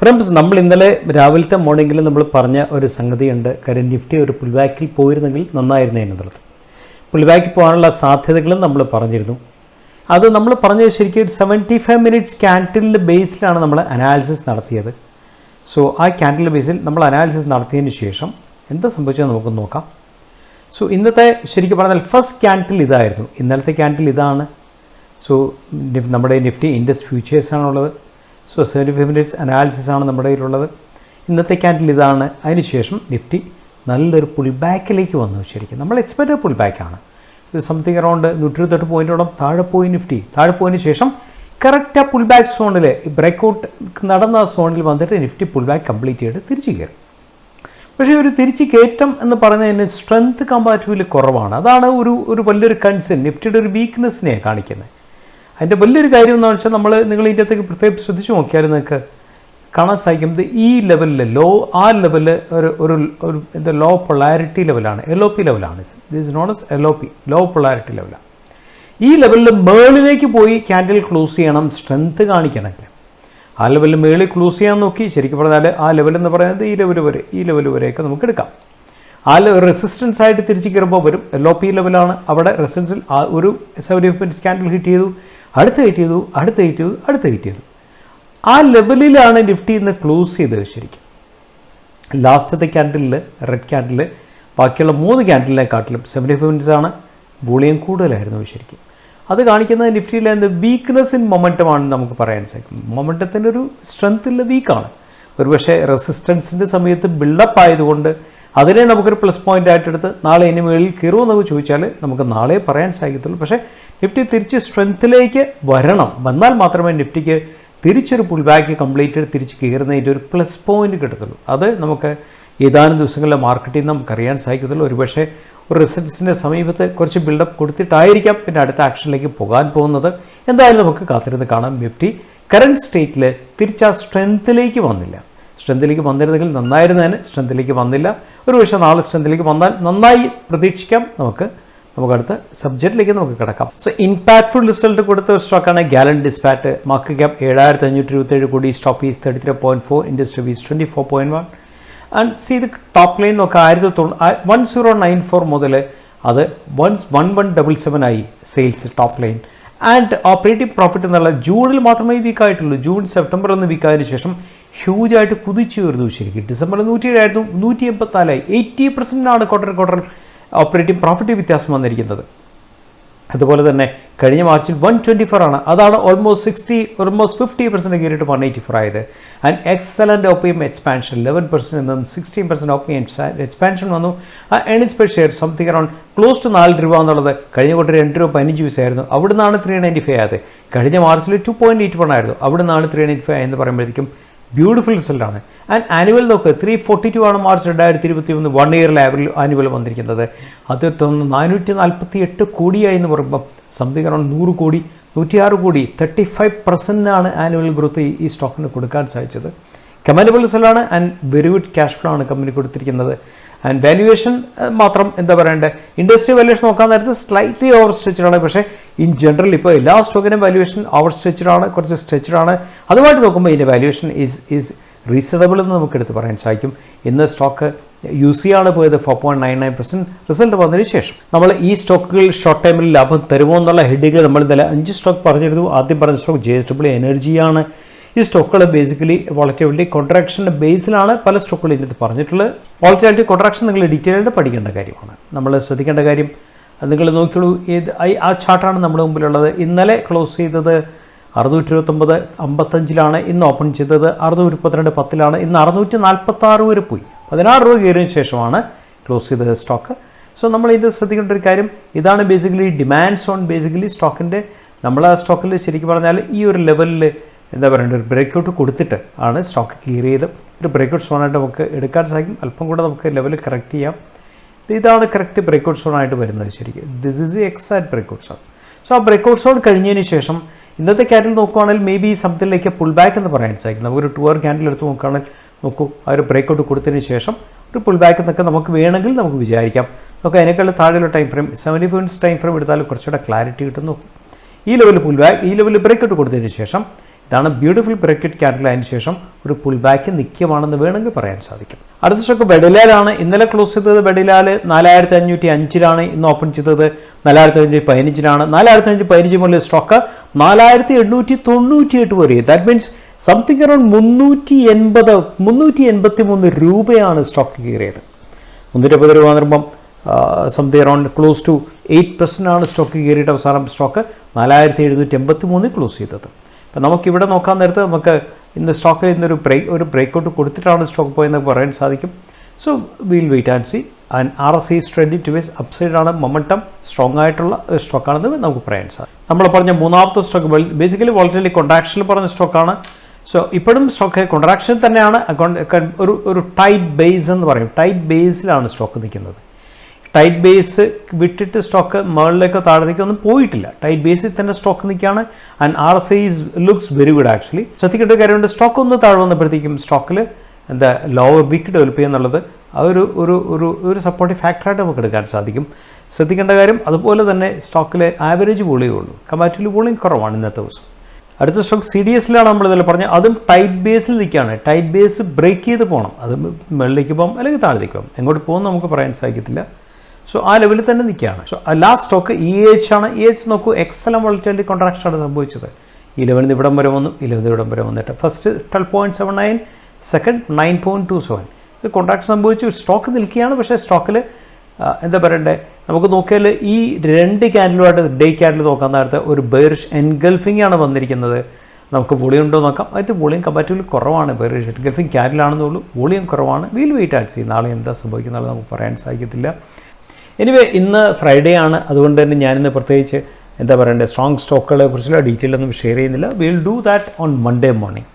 Friends, നമ്മൾ ഇന്നലെ രാവിലത്തെ മോർണിംഗിൽ നമ്മൾ പറഞ്ഞ ഒരു സംഗതിയുണ്ട്. കാര്യം നിഫ്റ്റി ഒരു പുൾ ബാക്കിൽ പോയിരുന്നെങ്കിൽ നന്നായിരുന്നു എന്നുള്ളത്. പുൾ ബാക്കിൽ പോകാനുള്ള സാധ്യതകളും നമ്മൾ പറഞ്ഞിരുന്നു. അത് നമ്മൾ പറഞ്ഞത് ശരിക്കും 75 മിനിറ്റ്സ് ക്യാൻഡിലിൻ്റെ ബേസിലാണ് നമ്മൾ അനാലിസിസ് നടത്തിയത്. സോ ആ ക്യാൻഡിൽ ബേസിൽ നമ്മൾ അനാലിസിസ് നടത്തിയതിന് ശേഷം എന്താ സംഭവിച്ചതെന്ന് നമുക്ക് നോക്കാം. സോ ഇന്നത്തെ ശരിക്കും പറഞ്ഞാൽ ഫസ്റ്റ് ക്യാൻഡിൽ ഇതായിരുന്നു, ഇന്നലത്തെ ക്യാൻഡിൽ ഇതാണ്. സോ നമ്മുടെ നിഫ്റ്റി ഇൻഡെക്സ് ഫ്യൂച്ചേഴ്സാണുള്ളത്. സോ 75 മിനിറ്റ്സ് അനാലിസിസാണ് നമ്മുടെ കയ്യിലുള്ളത്. ഇന്നത്തെ ക്യാൻഡിൽ ഇതാണ്. അതിനുശേഷം നിഫ്റ്റി നല്ലൊരു പുൾ ബാക്കിലേക്ക് വന്നു. ശരിക്കും നമ്മൾ എക്സ്പെക്റ്റഡ് പുൾ ബാക്കാണ്. ഇത് സംതിങ് അറൗണ്ട് 128 പോയിൻറ്റോളം താഴെ പോയി നിഫ്റ്റി. താഴെ പോയതിന് ശേഷം കറക്റ്റ് ആ പുൾ ബാക്ക് സോണിൽ ബ്രേക്കൗട്ട് നടന്ന ആ സോണിൽ വന്നിട്ട് നിഫ്റ്റി പുൾ ബാക്ക് കംപ്ലീറ്റ് ചെയ്തിട്ട് തിരിച്ചു കയറി. പക്ഷേ ഒരു തിരിച്ച് കയറ്റം എന്ന് പറയുന്നതിന് സ്ട്രെങ്ത് കമ്പാരിറ്റീവ്ലി കുറവാണ്. അതാണ് ഒരു വലിയൊരു കൺസേൺ. നിഫ്റ്റിയുടെ ഒരു വീക്ക്നെസ്സിനെയാണ് കാണിക്കുന്നത്. അതിൻ്റെ വലിയൊരു കാര്യം എന്ന് വെച്ചാൽ നിങ്ങൾ ഇതിൻ്റെ അകത്തേക്ക് പ്രത്യേകം ശ്രദ്ധിച്ച് നോക്കിയാൽ നിങ്ങൾക്ക് കാണാൻ സാധിക്കുന്നത് ഈ ലെവലിൽ ആ ലെവലിൽ ഒരു എന്താ ലോ പൊളാരിറ്റി ലെവലാണ്, LOP ലെവലാണ്. This not as LOP, low polarity ലെവലാണ്. ഈ ലെവലിൽ മേളിലേക്ക് പോയി ക്യാൻഡിൽ ക്ലോസ് ചെയ്യണം, സ്ട്രെങ്ത് കാണിക്കണമെങ്കിൽ. ആ ലെവലിൽ മേളിൽ ക്ലോസ് ചെയ്യാൻ നോക്കി. ശരിക്കും പറഞ്ഞാൽ ആ ലെവൽ എന്ന് പറയുന്നത് ഈ ലെവൽ വരെയൊക്കെ നമുക്ക് എടുക്കാം. ആ റെസിസ്റ്റൻസ് ആയിട്ട് തിരിച്ച് കയറുമ്പോൾ വരും. LOP ലെവലാണ്. അവിടെ റെസിസ്റ്റൻസിൽ ഒരു 75 മിനിറ്റ്സ് ക്യാൻഡിൽ ഹിറ്റ് ചെയ്തു, അടുത്ത് ഹിറ്റ് ചെയ്തു. ആ ലെവലിലാണ് നിഫ്റ്റി ഇന്ന് ക്ലോസ് ചെയ്തത്. ശരിക്കും ലാസ്റ്റത്തെ ക്യാൻഡിലിൽ റെഡ് ക്യാൻഡിൽ ബാക്കിയുള്ള 3 ക്യാൻഡിലിനെക്കാട്ടിലും 75 മിനിറ്റ്സ് ആണ് വോളിയം കൂടുതലായിരുന്നു. ശരിക്കും അത് കാണിക്കുന്നത് നിഫ്റ്റിയിലെ എന്ത് വീക്ക്നെസ് ഇൻ മൊമെൻറ്റമാണെന്ന് നമുക്ക് പറയാൻ സാധിക്കും. മൊമെൻറ്റത്തിൻ്റെ ഒരു സ്ട്രെങ്ത്തിൽ വീക്കാണ്. ഒരുപക്ഷെ റെസിസ്റ്റൻസിൻ്റെ സമയത്ത് ബിൽഡപ്പ് ആയതുകൊണ്ട് അതിനെ നമുക്കൊരു പ്ലസ് പോയിൻ്റ് ആയിട്ടെടുത്ത് നാളെ ഇനി മേളിൽ കയറുമെന്നൊക്കെ ചോദിച്ചാൽ നമുക്ക് നാളെ പറയാൻ സാധിക്കത്തുള്ളൂ. പക്ഷേ നിഫ്റ്റി തിരിച്ച് സ്ട്രെങ്ത്തിലേക്ക് വന്നാൽ മാത്രമേ നിഫ്റ്റിക്ക് തിരിച്ചൊരു പുൾ ബാക്ക് കംപ്ലീറ്റ് തിരിച്ച് കയറുന്നതിൻ്റെ ഒരു പ്ലസ് പോയിൻ്റ് കിട്ടത്തുള്ളൂ. അത് നമുക്ക് ഏതാനും ദിവസങ്ങളിലെ മാർക്കറ്റിൽ നിന്ന് നമുക്കറിയാൻ സാധിക്കത്തുള്ളൂ. ഒരുപക്ഷെ ഒരു റിസൾട്ട്സിൻ്റെ സമീപത്ത് കുറച്ച് ബിൽഡപ്പ് കൊടുത്തിട്ടായിരിക്കാം പിന്നെ അടുത്ത ആക്ഷനിലേക്ക് പോകാൻ പോകുന്നത്. എന്തായാലും നമുക്ക് കാത്തിരുന്ന് കാണാം. നിഫ്റ്റി കറൻറ്റ് സ്റ്റേറ്റിൽ തിരിച്ച് ആ സ്ട്രെങ്ത്തിലേക്ക് വന്നില്ല. സ്ട്രെങ്ത്തിലേക്ക് വന്നിരുന്നെങ്കിൽ നന്നായിരുന്നതിന്. സ്ട്രെങ്ത്തിലേക്ക് വന്നില്ല. ഒരുപക്ഷെ നാളെ സ്ട്രെങ്ത്തിലേക്ക് വന്നാൽ നന്നായി പ്രതീക്ഷിക്കാം. നമുക്ക് അടുത്ത സബ്ജക്റ്റിലേക്ക് നമുക്ക് കിടക്കാം. സോ ഇമ്പാക്ട്ഫുൾ റിസൾട്ട് കൊടുത്ത ഒരു സ്റ്റോക്കാണ് ഗാലന്റ് ഡിസ്പാറ്റ്. മാർക്കറ്റ് ക്യാപ്പ് 7527 കോടി. Stock fees 33.4, industry fees 24.1. And C ഇത് ടോപ്പ് ലൈൻ നോക്കുക 1094 മുതൽ അത് 1177 ആയി sales top line. And operating profit എന്നുള്ള ജൂണിൽ മാത്രമേ വീക്കായിട്ടുള്ളൂ. ജൂൺ സെപ്റ്റംബർ ഒന്ന് വീക്കായതിനു ശേഷം ഹ്യൂജായിട്ട് കുതിച്ചു വരുന്നു. ശരിക്കും ഡിസംബറിൽ 107 ആയിരുന്നു, 184 ആയി. 80% ക്വാർട്ടർ ഓപ്പറേറ്റിംഗ് പ്രോഫിറ്റ് വ്യത്യാസം വന്നിരിക്കുന്നത്. അതുപോലെ തന്നെ കഴിഞ്ഞ മാർച്ചിൽ 124 ആണ്. അതാണ് ഓൾമോസ്റ്റ് 50% കയറിയിട്ട് 184 ആയത്. ആൻഡ് എക്സലൻ്റ് OPM എക്സ്പാൻഷൻ 11% നിന്നും 16% OPM എക്സ്പാൻഷൻ വന്നു. Earnings per share something around close to 4 രൂപ എന്നുള്ളത് കഴിഞ്ഞ കൂട്ടർ 2 രൂപ 15 പൈസ ആയിരുന്നു. അവിടെ നിന്നാണ് 395 ആയത്. കഴിഞ്ഞ മാർച്ചിൽ 2.81 ആയിരുന്നു. അവിടെ നിന്നാണ് 395 എന്ന് പറയുമ്പോഴത്തേക്കും ബ്യൂട്ടിഫുൾ റിസൾട്ടാണ്. ആൻഡ് ആനുവൽ നോക്ക് 342 ആണ് മാർച്ച് 2021 1 ഇയറിൽ ആനുവൽ വന്നിരിക്കുന്നത്. അത് 448 കോടിയായി എന്ന് പറയുമ്പോൾ സംതിങ് അറൗണ്ട് 100 കോടി 106 കോടി 35% ആനുവൽ ഗ്രോത്ത് ഈ സ്റ്റോക്കിന് കൊടുക്കാൻ സാധിച്ചത്. കമൻഡബിൾ റിസൾട്ടാണ്. And very good cash flow ആണ് കമ്പനി കൊടുത്തിരിക്കുന്നത്. ആൻഡ് വാല്യുവേഷൻ മാത്രം എന്താ പറയണ്ടേ, ഇൻഡസ്ട്രി വാല്യുവേഷൻ നോക്കാൻ നേരത്ത് സ്ലൈറ്റ്ലി ഓവർ സ്ട്രെച്ചഡാണ്. പക്ഷേ ഇൻ ജനറൽ ഇപ്പോൾ എല്ലാ സ്റ്റോക്കിനും വാല്യുവേഷൻ ഓവർ സ്ട്രെച്ചഡാണ്, കുറച്ച് സ്ട്രെച്ചഡാണ്. അതുമായിട്ട് നോക്കുമ്പോൾ ഇതിൻ്റെ വാല്യുവേഷൻ ഈസ് റീസണബിൾ എന്ന് നമുക്ക് എടുത്ത് പറയാൻ സാധിക്കും. ഇന്ന് സ്റ്റോക്ക് UC ആണ് പോയത് 4.99% റിസൾട്ട് വന്നതിന് ശേഷം. നമ്മൾ ഈ സ്റ്റോക്കുകൾ ഷോർട്ട് ടൈമിൽ ലാഭം തരുമോ എന്നുള്ള ഹെഡിങ്ങിൽ നമ്മൾ ഇന്നലെ 5 സ്റ്റോക്ക് പറഞ്ഞിരുന്നു. ആദ്യം പറഞ്ഞ സ്റ്റോക്ക് JSW എനർജിയാണ്. ഈ സ്റ്റോക്കുകൾ ബേസിക്കലി വോളറ്റിലിറ്റി കോൺട്രാക്ഷൻ്റെ ബേസിലാണ് പല സ്റ്റോക്കുകളും ഇതിനകത്ത് പറഞ്ഞിട്ടുള്ളത്. വോളറ്റിലിറ്റി കോൺട്രാക്ഷൻ നിങ്ങൾ ഡീറ്റെയിൽ ആയിട്ട് പഠിക്കേണ്ട കാര്യമാണ്. നമ്മൾ ശ്രദ്ധിക്കേണ്ട കാര്യം നിങ്ങൾ നോക്കിയുള്ളൂ. ആ ചാർട്ടാണ് നമ്മുടെ മുമ്പിലുള്ളത്. ഇന്നലെ ക്ലോസ് ചെയ്തത് 629.55 ഇന്ന് ഓപ്പൺ ചെയ്തത് 632.10 ഇന്ന് 646 വരെ പോയി. 16 രൂപ കയറിയതിനു ശേഷമാണ് ക്ലോസ് ചെയ്തത് സ്റ്റോക്ക്. സോ നമ്മൾ ഇത് ശ്രദ്ധിക്കേണ്ട ഒരു കാര്യം ഇതാണ്. ബേസിക്കലി ഡിമാൻഡ് സോൺ ബേസിക്കലി സ്റ്റോക്കിൻ്റെ നമ്മൾ ആ സ്റ്റോക്കിൽ ശരിക്കും പറഞ്ഞാൽ ഈ ഒരു ലെവലിൽ എന്താ പറയേണ്ടത് ഒരു ബ്രേക്കൗട്ട് കൊടുത്തിട്ട് ആണ് സ്റ്റോക്ക് കയറിയത്. ഒരു ബ്രേക്കൗട്ട് സോണായിട്ട് നമുക്ക് എടുക്കാൻ സാധിക്കും. അല്പം കൂടെ നമുക്ക് ലെവൽ കറക്റ്റ് ചെയ്യാം. ഇതാണ് കറക്റ്റ് ബ്രേക്കൗട്ട് സോണായിട്ട് വരുന്നത്. ശരിക്കും this is the exact breakout zone. So ആ ബ്രേക്കൗട്ട് സോൺ കഴിഞ്ഞതിന് ശേഷം ഇന്നത്തെ ക്യാൻഡിൽ നോക്കുകയാണെങ്കിൽ മേ ബി സംതിങ്ങിലേക്ക് പുൾ ബാക്ക് എന്ന് പറയാൻ സാധിക്കും. നമുക്കൊരു 2 hour ക്യാൻഡിൽ എടുത്ത് നോക്കുകയാണെങ്കിൽ നോക്കൂ, ആ ഒരു ബ്രേക്കൗട്ട് കൊടുത്തതിന് ശേഷം ഒരു പുൾ ബാക്ക് എന്നൊക്കെ നമുക്ക് വേണമെങ്കിൽ നമുക്ക് വിചാരിക്കാം. നമുക്ക് അതിനേക്കാൾ താഴെയുള്ള time frame 75 minutes time frame എടുത്താൽ കുറച്ചുകൂടെ ക്ലാരിറ്റി കിട്ടുന്നു. ഈ ലെവലിൽ പുൾ ബാക്ക്, ഈ ലെവലിൽ ബ്രേക്കൗട്ട് കൊടുത്തതിന് ശേഷം ഇതാണ് ബ്യൂട്ടിഫുൾ ബ്രേക്കറ്റ് ക്യാൻഡിൽ. അതിന് ശേഷം ഒരു പുൾ ബാക്ക് നിൽക്കുവാണെന്ന് വേണമെങ്കിൽ പറയാൻ സാധിക്കും. അടുത്ത സ്റ്റോക്ക് വെഡിലാലാണ്. ഇന്നലെ ക്ലോസ് ചെയ്തത് വെഡിലാൽ 4505 ഇന്ന് ഓപ്പൺ ചെയ്തത് 4515 4515 മുതൽ സ്റ്റോക്ക് 4898 വരെ. ദാറ്റ് മീൻസ് സംതിങ് അറൗണ്ട് 383 രൂപയാണ് സ്റ്റോക്ക് കയറിയത്. 380 രൂപ എന്ന് പറയുമ്പം something around close to 8% stock കയറിയിട്ട് അവസാനം സ്റ്റോക്ക് 4783 ക്ലോസ് ചെയ്തത്. അപ്പം നമുക്കിവിടെ നോക്കാൻ നേരത്ത് നമുക്ക് ഇന്ന് സ്റ്റോക്കിൽ ഇന്നൊരു ബ്രേക്കൗട്ട് കൊടുത്തിട്ടാണ് സ്റ്റോക്ക് പോയെന്ന് പറയാൻ സാധിക്കും. So we'll wait and see. And RSI is trending towards അപ്സൈഡാണ്. മൊമെൻറ്റം സ്ട്രോങ് ആയിട്ടുള്ള സ്റ്റോക്കാണെന്ന് നമുക്ക് പറയാൻ സാധിക്കും. നമ്മൾ പറഞ്ഞ മൂന്നാമത്തെ സ്റ്റോക്ക് ബേസിക്കലി വോളറ്റിലിറ്റി കോൺട്രാക്ഷനിൽ പറഞ്ഞ സ്റ്റോക്കാണ്. സോ ഇപ്പോഴും സ്റ്റോക്ക് കോൺട്രാക്ഷൻ തന്നെയാണ്. ഒരു ടൈറ്റ് ബേസ് എന്ന് പറയും. ടൈറ്റ് ബേസിലാണ് സ്റ്റോക്ക് നിൽക്കുന്നത്. ടൈറ്റ് ബേസ് വിട്ടിട്ട് സ്റ്റോക്ക് മുകളിലേക്കോ താഴത്തേക്കോ ഒന്നും പോയിട്ടില്ല. ടൈറ്റ് ബേസിൽ തന്നെ സ്റ്റോക്ക് നിൽക്കുകയാണ്. And RSI looks very good actually. ശ്രദ്ധിക്കേണ്ട കാര്യമുണ്ട്, സ്റ്റോക്ക് ഒന്ന് താഴെ വന്നപ്പോഴത്തേക്കും സ്റ്റോക്കിൽ ലോവർ വീക്ക് ഡെവലപ്പ് ചെയ്യുക എന്നുള്ളത് ഒരു സപ്പോർട്ടീവ് ഫാക്ടറായിട്ട് നമുക്ക് എടുക്കാൻ സാധിക്കും. ശ്രദ്ധിക്കേണ്ട കാര്യം അതുപോലെ തന്നെ സ്റ്റോക്കിലെ ആവറേജ് വോളിയേ ഉള്ളൂ. കമ്പാരിറ്റീവ്ലി വോളിയം കുറവാണ് ഇന്നത്തെ ദിവസം. അടുത്ത സ്റ്റോക്ക് CDSലാണ് നമ്മൾ ഇതിൽ പറഞ്ഞത്. അതും ടൈറ്റ് ബേസിൽ നിൽക്കുകയാണ്. ടൈറ്റ് ബേസ് ബ്രേക്ക് ചെയ്ത് പോകണം. അത് മുകളിലേക്ക് പോകാം അല്ലെങ്കിൽ താഴത്തേക്ക് പോകാം. എങ്ങോട്ട് പോകും നമുക്ക് പറയാൻ സാധിക്കത്തില്ല. സോ ആ ലെവലിൽ തന്നെ നിൽക്കുകയാണ്. സോ ലാസ്റ്റ് സ്റ്റോക്ക് EH ആണ്. EH നോക്കൂ, എക്സലന്റ് വോളറ്റിലിറ്റി കോൺട്രാക്ഷനാണ് സംഭവിച്ചത്. 11 ഇവിടം വരെ വന്നു, 11 ഇവിടം വരെ വന്നിട്ട് ഫസ്റ്റ് 12.79, സെക്കൻഡ് 9.27. ഇത് കോൺട്രാക്ഷൻ സംഭവിച്ചു. സ്റ്റോക്ക് നിൽക്കുകയാണ്. പക്ഷേ സ്റ്റോക്കിൽ എന്താ പറയണ്ടേ, നമുക്ക് നോക്കിയാൽ ഈ 2 ക്യാൻഡിലുമായിട്ട് ഡേ ക്യാൻഡിൽ നോക്കാൻ നേരത്തെ ഒരു ബെയറിഷ് എൻഗൾഫിംഗ് ആണ് വന്നിരിക്കുന്നത്. നമുക്ക് വോളിയം ഉണ്ടോ നോക്കാം. അതിന് വോളിയം കമ്പാരിറ്റീവ്ലി കുറവാണ്. ബെയറിഷ് എൻഗൾഫിംഗ് ക്യാൻഡിലാണെന്നുള്ളൂ, വോളിയം കുറവാണ്. വീൽ വെയിറ്റ് ആഡ് ചെയ്യും. നാളെ എന്താ സംഭവിക്കുന്നത് നമുക്ക് പറയാൻ സാധിക്കത്തില്ല. എനിവേ ഇന്ന് ഫ്രൈഡേ ആണ്. അതുകൊണ്ട് തന്നെ ഞാനിന്ന് പ്രത്യേകിച്ച് എന്താ പറയണ്ടേ സ്ട്രോങ് സ്റ്റോക്കുകളെ കുറിച്ചുള്ള ഡീറ്റെയിൽ ഒന്നും ഷെയർ ചെയ്യുന്നില്ല. Will do that on Monday morning.